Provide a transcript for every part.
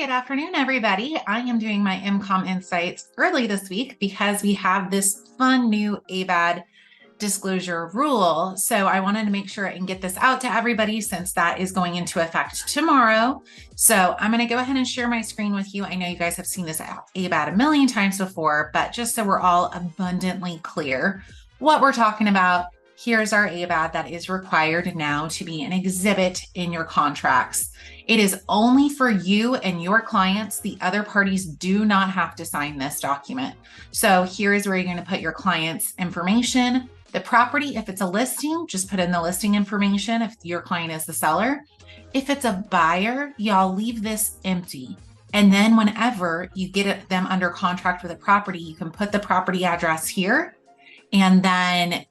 Good afternoon, everybody. I am doing my MCOM Insights early this week because we have this fun new ABAD disclosure rule. So I wanted to make sure and get this out to everybody since that is going into effect tomorrow. So I'm going to go ahead and share my screen with you. I know you guys have seen this ABAD a million times before, but just so we're all abundantly clear what we're talking about, here's our ABAD that is required now to be an exhibit in your contracts. It is only for you and your clients. The other parties do not have to sign this document. So here is where you're going to put your client's information. The property, if it's a listing, just put in the listing information if your client is the seller. If it's a buyer, y'all leave this empty. And then whenever you get them under contract with a property, you can put the property address here, and then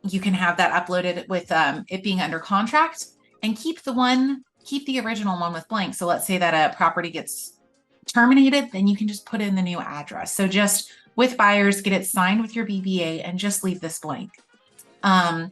you can have that uploaded with it being under contract, and keep the original one with blank. So let's say that a property gets terminated, then you can just put in the new address. So just with buyers, get it signed with your BBA and just leave this blank. The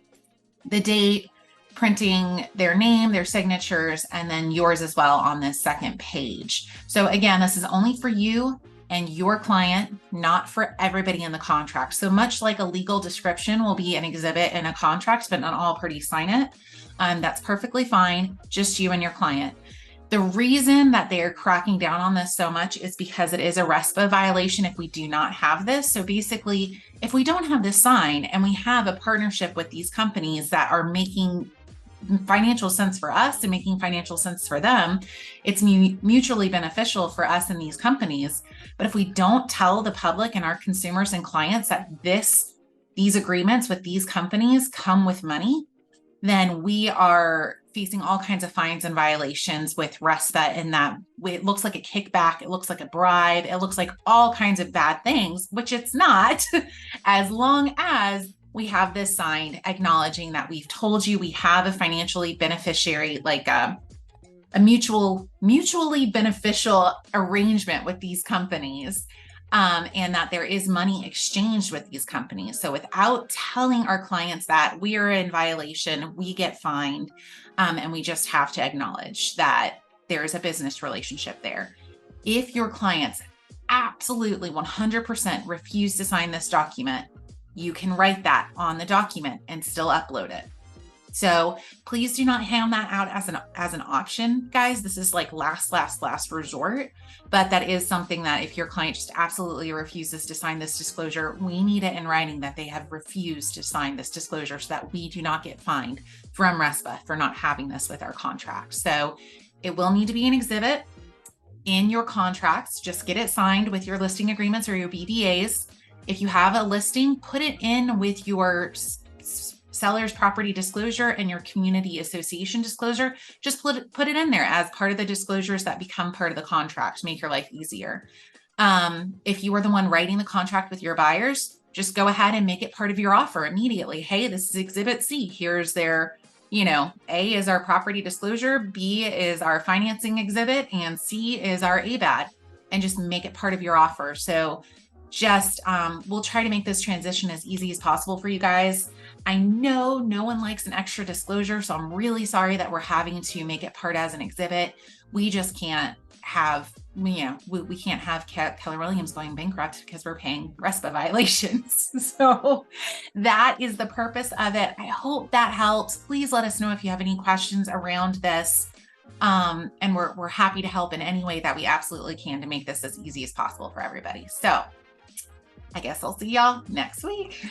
date, printing their name, their signatures, and then yours as well on this second page. So again, this is only for you and your client, not for everybody in the contract. So much like a legal description will be an exhibit in a contract, but not all parties sign it. That's perfectly fine, just you and your client. The reason that they're cracking down on this so much is because it is a RESPA violation if we do not have this. So basically, if we don't have this signed and we have a partnership with these companies that are making financial sense for us and making financial sense for them, it's mutually beneficial for us and these companies. But if we don't tell the public and our consumers and clients that these agreements with these companies come with money, then we are facing all kinds of fines and violations with RESPA, in that it looks like a kickback, it looks like a bribe, it looks like all kinds of bad things, which it's not, as long as we have this signed acknowledging that we've told you we have a financially beneficiary, like a mutually beneficial arrangement with these companies, and that there is money exchanged with these companies. So without telling our clients that, we are in violation, we get fined, and we just have to acknowledge that there's a business relationship there. If your clients absolutely 100% refuse to sign this document, you can write that on the document and still upload it. So please do not hand that out as an option, guys. This is like last resort, but that is something that if your client just absolutely refuses to sign this disclosure, we need it in writing that they have refused to sign this disclosure so that we do not get fined from RESPA for not having this with our contract. So it will need to be an exhibit in your contracts. Just get it signed with your listing agreements or your BBAs. If you have a listing, put it in with your seller's property disclosure and your community association disclosure. Just put it in there as part of the disclosures that become part of the contract to make your life easier. If you are the one writing the contract with your buyers, just go ahead and make it part of your offer immediately. Hey, this is Exhibit C. Here's their, A is our property disclosure, B is our financing exhibit, and C is our ABAD, and just make it part of your offer. So just we'll try to make this transition as easy as possible for you guys. I know no one likes an extra disclosure, so I'm really sorry that we're having to make it part as an exhibit. We just can't have, we can't have Keller Williams going bankrupt because we're paying RESPA violations. So that is the purpose of it. I hope that helps. Please let us know if you have any questions around this. And we're happy to help in any way that we absolutely can to make this as easy as possible for everybody. So I guess I'll see y'all next week.